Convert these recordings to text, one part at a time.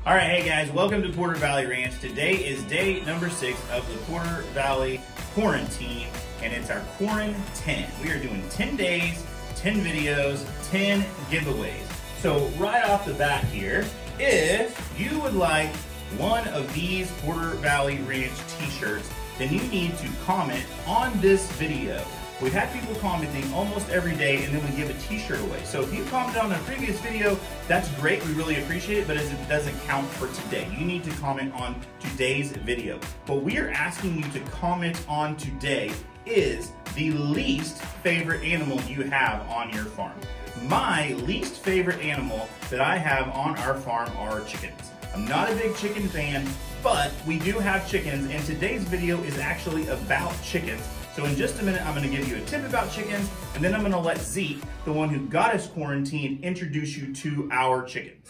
All right, hey guys, welcome to Porter Valley Ranch. Today is day number 6 of the Porter Valley Quarantine, and it's our Quarantine. We are doing 10 days, 10 videos, 10 giveaways. So right off the bat here, if you would like one of these Porter Valley Ranch t-shirts, then you need to comment on this video. We've had people commenting almost every day, and then we give a t-shirt away. So if you commented on a previous video, that's great, we really appreciate it, but as it doesn't count for today. You need to comment on today's video. What we are asking you to comment on today is the least favorite animal you have on your farm. My least favorite animal that I have on our farm are chickens. I'm not a big chicken fan, but we do have chickens, and today's video is actually about chickens. So in just a minute, I'm gonna give you a tip about chickens, and then I'm gonna let Zeke, the one who got us quarantined, introduce you to our chickens.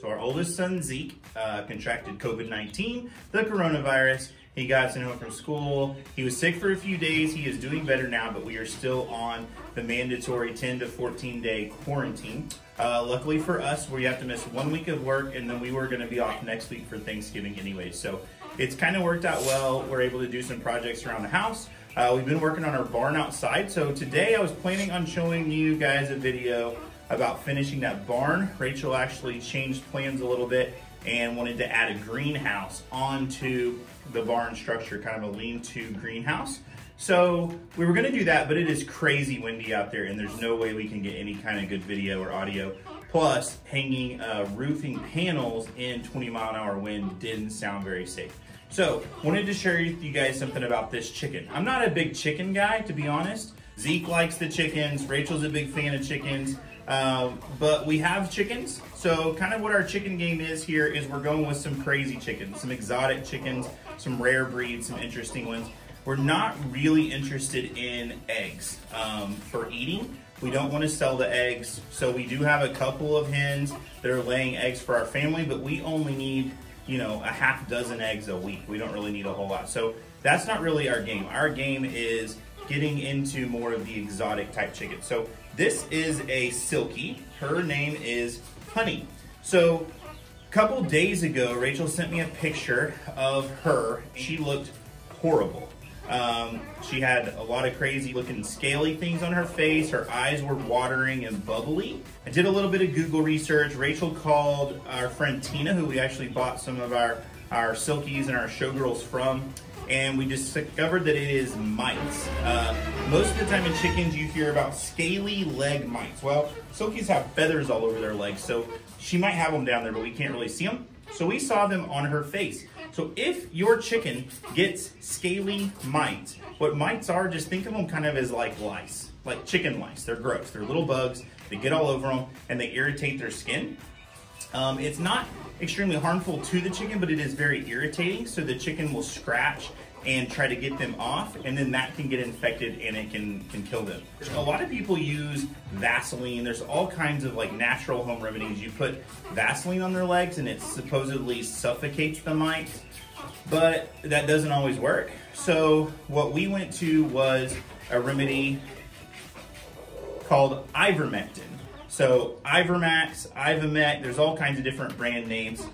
So our oldest son, Zeke, contracted COVID-19, the coronavirus. He got sent home from school. He was sick for a few days. He is doing better now, but we are still on the mandatory 10 to 14 day quarantine. Luckily for us, we have to miss 1 week of work, and then we were gonna be off next week for Thanksgiving anyway. So it's kind of worked out well. We're able to do some projects around the house. We've been working on our barn outside. So today I was planning on showing you guys a video about finishing that barn. Rachel actually changed plans a little bit and wanted to add a greenhouse onto the barn structure, kind of a lean-to greenhouse. So we were gonna do that, but it is crazy windy out there, and there's no way we can get any kind of good video or audio. Plus, hanging roofing panels in 20-mile-an-hour wind didn't sound very safe. So, wanted to share with you guys something about this chicken. I'm not a big chicken guy, to be honest. Zeke likes the chickens, Rachel's a big fan of chickens. But we have chickens, so kind of what our chicken game is here is we're going with some crazy chickens, some exotic chickens, some rare breeds, some interesting ones. We're not really interested in eggs for eating. We don't want to sell the eggs, so we do have a couple of hens that are laying eggs for our family, but we only need, you know, a half dozen eggs a week. We don't really need a whole lot. So that's not really our game. Our game is getting into more of the exotic type chicken. So this is a silkie. Her name is Honey. So a couple days ago, Rachel sent me a picture of her. She looked horrible. She had a lot of crazy looking scaly things on her face. Her eyes were watering and bubbly. I did a little bit of Google research. Rachel called our friend Tina, who we actually bought some of our silkies and our showgirls from, and we discovered that it is mites. Most of the time in chickens, you hear about scaly leg mites. Well, silkies have feathers all over their legs, so she might have them down there, but we can't really see them. So we saw them on her face. So if your chicken gets scaly mites, what mites are, just think of them kind of as like lice, like chicken lice. They're gross, they're little bugs, they get all over them, and they irritate their skin. It's not extremely harmful to the chicken, but it is very irritating, so the chicken will scratch and try to get them off, and then that can get infected and it can kill them. A lot of people use Vaseline. There's all kinds of like natural home remedies. You put Vaseline on their legs and it supposedly suffocates the mites, but that doesn't always work. So what we went to was a remedy called ivermectin. So Ivermax, Ivomec, there's all kinds of different brand names.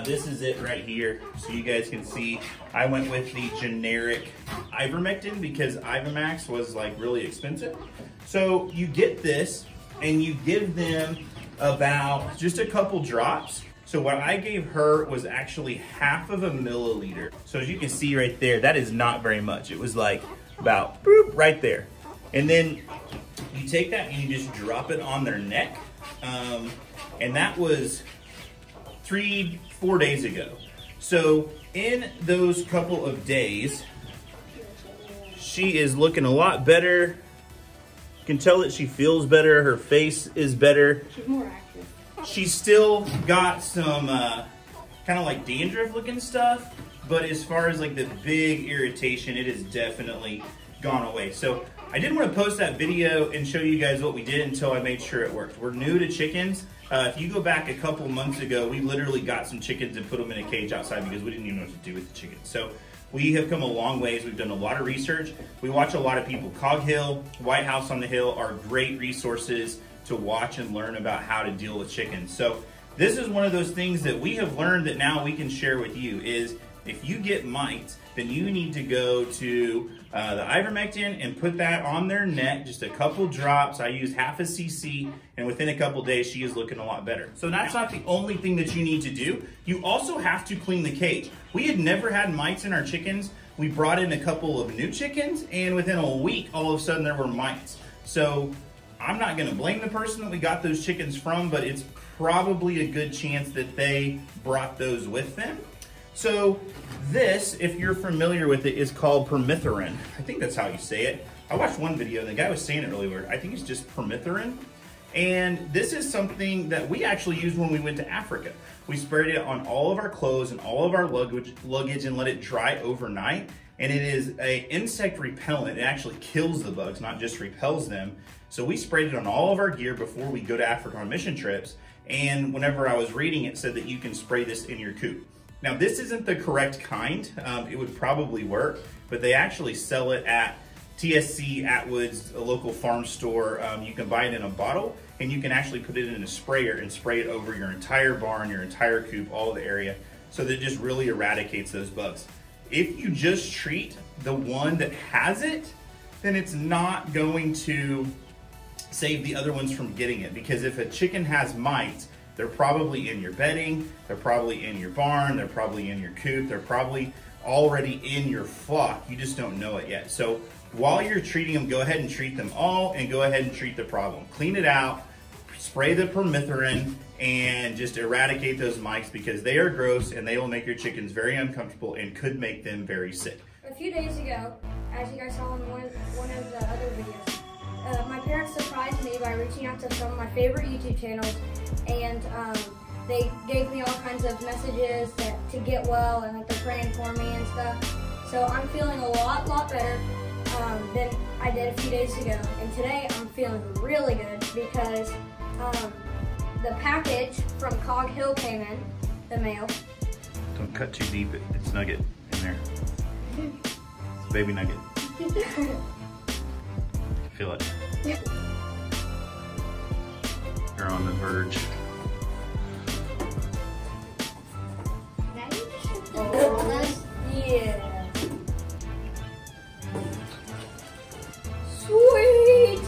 This is it right here, so you guys can see. I went with the generic ivermectin because Ivermax was like really expensive. So you get this and you give them about just a couple drops. So what I gave her was actually half of a milliliter. So as you can see right there, that is not very much. It was like about boop, right there. And then you take that and you just drop it on their neck. And that was 3-4 days ago. So in those couple of days, she is looking a lot better. You can tell that she feels better. Her face is better. She's more active. She's still got some kind of like dandruff looking stuff, but as far as like the big irritation, it has definitely gone away. So I didn't want to post that video and show you guys what we did until I made sure it worked. We're new to chickens. If you go back a couple months ago, we literally got some chickens and put them in a cage outside because we didn't even know what to do with the chickens. So we have come a long ways. We've done a lot of research. We watch a lot of people. Cog Hill, White House on the Hill are great resources to watch and learn about how to deal with chickens. So this is one of those things that we have learned that now we can share with you is if you get mites, then you need to go to the ivermectin and put that on their neck, just a couple drops. I use half a cc, and within a couple days, she is looking a lot better. So that's not the only thing that you need to do. You also have to clean the cage. We had never had mites in our chickens. We brought in a couple of new chickens, and within a week, all of a sudden there were mites. So I'm not gonna blame the person that we got those chickens from, but it's probably a good chance that they brought those with them. So this, if you're familiar with it, is called permethrin. I think that's how you say it. I watched one video and the guy was saying it really weird. I think it's just permethrin. And this is something that we actually used when we went to Africa. We sprayed it on all of our clothes and all of our luggage and let it dry overnight. And it is an insect repellent. It actually kills the bugs, not just repels them. So we sprayed it on all of our gear before we go to Africa on mission trips. And whenever I was reading, it said that you can spray this in your coop. Now this isn't the correct kind. It would probably work, but they actually sell it at TSC, Atwood's, a local farm store. You can buy it in a bottle and you can actually put it in a sprayer and spray it over your entire barn, your entire coop, all of the area. So that it just really eradicates those bugs. If you just treat the one that has it, then it's not going to save the other ones from getting it. Because if a chicken has mites, they're probably in your bedding, they're probably in your barn, they're probably in your coop, they're probably already in your flock. You just don't know it yet. So while you're treating them, go ahead and treat them all and go ahead and treat the problem. Clean it out, spray the permethrin, and just eradicate those mites because they are gross and they will make your chickens very uncomfortable and could make them very sick. A few days ago, as you guys saw in one of the other videos, my parents surprised me by reaching out to some of my favorite YouTube channels, and they gave me all kinds of messages to get well and that they're praying for me and stuff. So I'm feeling a lot better than I did a few days ago. And today I'm feeling really good because the package from Cog Hill came in, the mail. Don't cut too deep, it's nugget in there. It's a baby nugget. Feel it. You're on the verge. Oh, yeah. Sweet.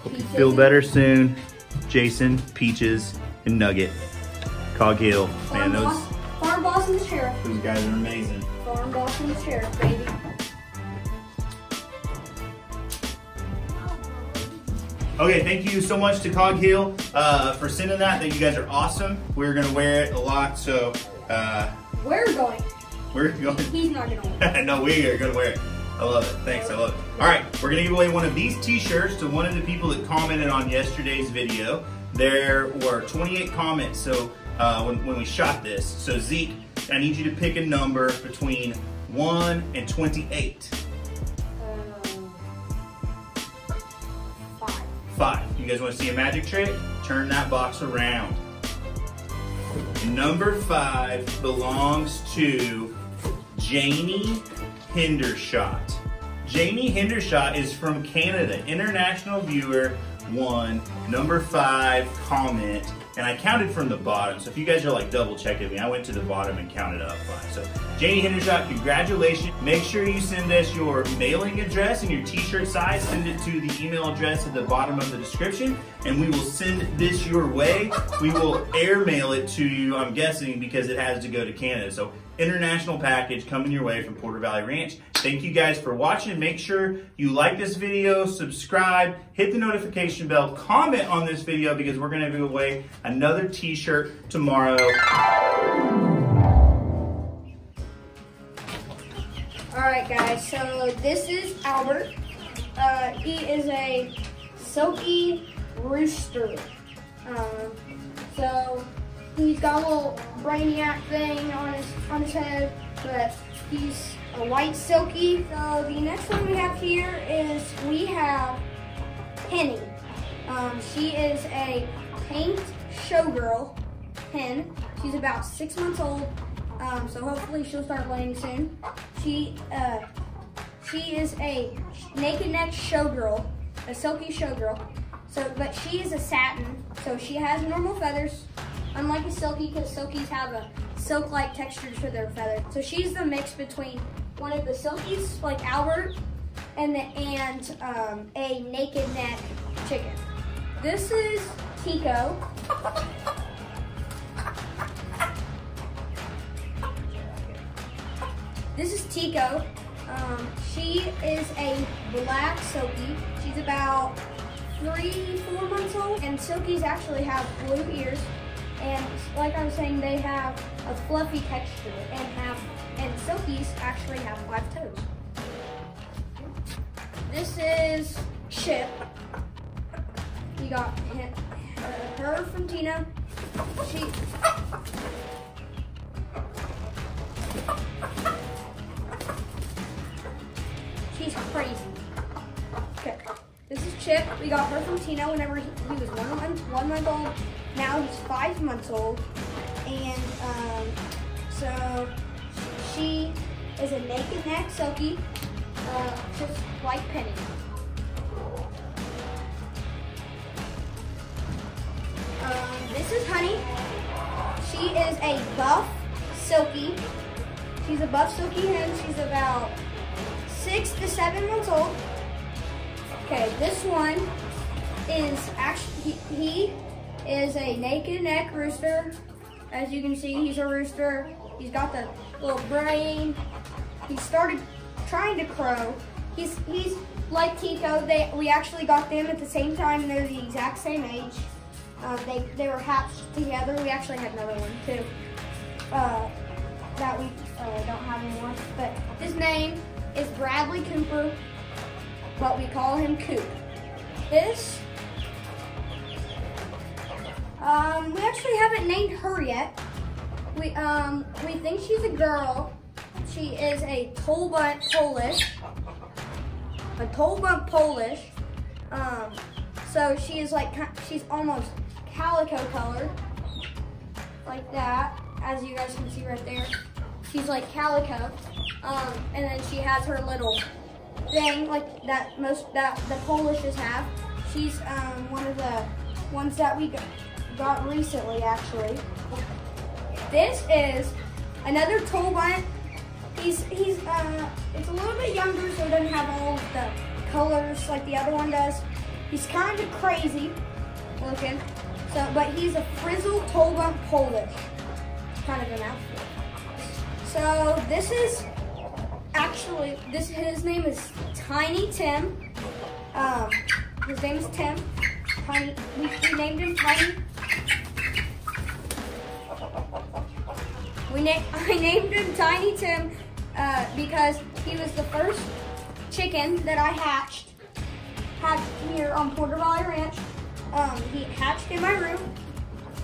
Hope you feel better soon. Jason, Peaches, and Nugget. Cog Hill. Man, Farm Boss and the Sheriff. Those guys are amazing. Farm Boss and the Sheriff, baby. Okay, thank you so much to Cog Hill for sending that. You guys are awesome. We're gonna wear it a lot, so we're going. We're going. He's not gonna wear it. No, we are gonna wear it. I love it. Thanks, I love it. All right, we're gonna give away one of these t-shirts to one of the people that commented on yesterday's video. There were 28 comments, so when we shot this. So Zeke, I need you to pick a number between 1 and 28. 5. You guys want to see a magic trick? Turn that box around. Number 5 belongs to Janie Hendershot. Janie Hendershot is from Canada. International viewer won number 5 comment. And I counted from the bottom. So if you guys are like double checking me, I went to the bottom and counted up 5. So Janie Hendershot, congratulations. Make sure you send us your mailing address and your t-shirt size. Send it to the email address at the bottom of the description and we will send this your way. We will airmail it to you, I'm guessing, because it has to go to Canada. So international package coming your way from Porter Valley Ranch. Thank you guys for watching. Make sure you like this video, subscribe, hit the notification bell, comment on this video because we're gonna give away another t-shirt tomorrow. All right, guys, so this is Albert. He is a silky rooster. So he's got a little brainiac thing on his head, but he's a white silky. So the next one we have here is we have Penny. She is a paint showgirl hen. She's about 6 months old. So hopefully she'll start laying soon. She is a naked neck showgirl, a silky showgirl. So, but she is a satin, so she has normal feathers, unlike a silkie, because silkies have a silk-like texture to their feathers. So she's the mix between one of the silkies, like Albert, and a naked neck chicken. This is Tico. This is Tico. She is a black silkie. She's about 3-4 months old, and silkies actually have blue ears, and like I was saying, they have a fluffy texture, and silkies actually have 5 toes. This is Chip. We got her from Tina. She's crazy. Okay. This is Chip. We got her from Tina whenever he was 1 month old. Now he's 5 months old. And so she is a naked neck silkie, just like Penny. This is Honey. She is a buff silkie. She's a buff silkie hen. She's about 6 to 7 months old. Okay, this one is actually, he is a naked neck rooster. As you can see, he's a rooster. He's got the little brain. He started trying to crow. He's like Tico. We actually got them at the same time, and they're the exact same age. They were hatched together. We actually had another one too that we don't have anymore. But his name is Bradley Cooper, but we call him Coop. This, we actually haven't named her yet. We think she's a girl. She is a tolbunt Polish. So she is she's almost calico colored, like that, as you guys can see right there. She's like calico, and then she has her little thing like that the Polishes have. She's one of the ones that we got recently, actually. This is another tolbunt. It's a little bit younger, so it doesn't have all of the colors like the other one does. He's kind of crazy looking, but he's a frizzled tolbunt Polish, kind of an outfit. So this is actually his name is Tiny Tim. His name is Tim. Tiny. We named him Tiny. I named him Tiny Tim because he was the first chicken that I hatched here on Porter Valley Ranch. He hatched in my room.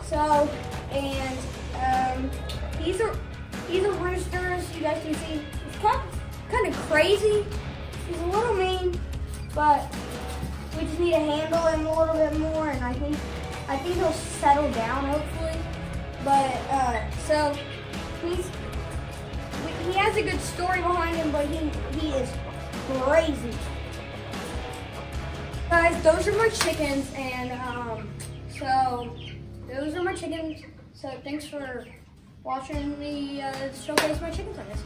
So, and he's a rooster, as you guys can see. He's kind of crazy. He's a little mean, but we just need to handle him a little bit more, and I think he'll settle down hopefully. But so he has a good story behind him, but he is crazy. Guys, those are my chickens, and so those are my chickens. So thanks for watching me showcase my chickens on this.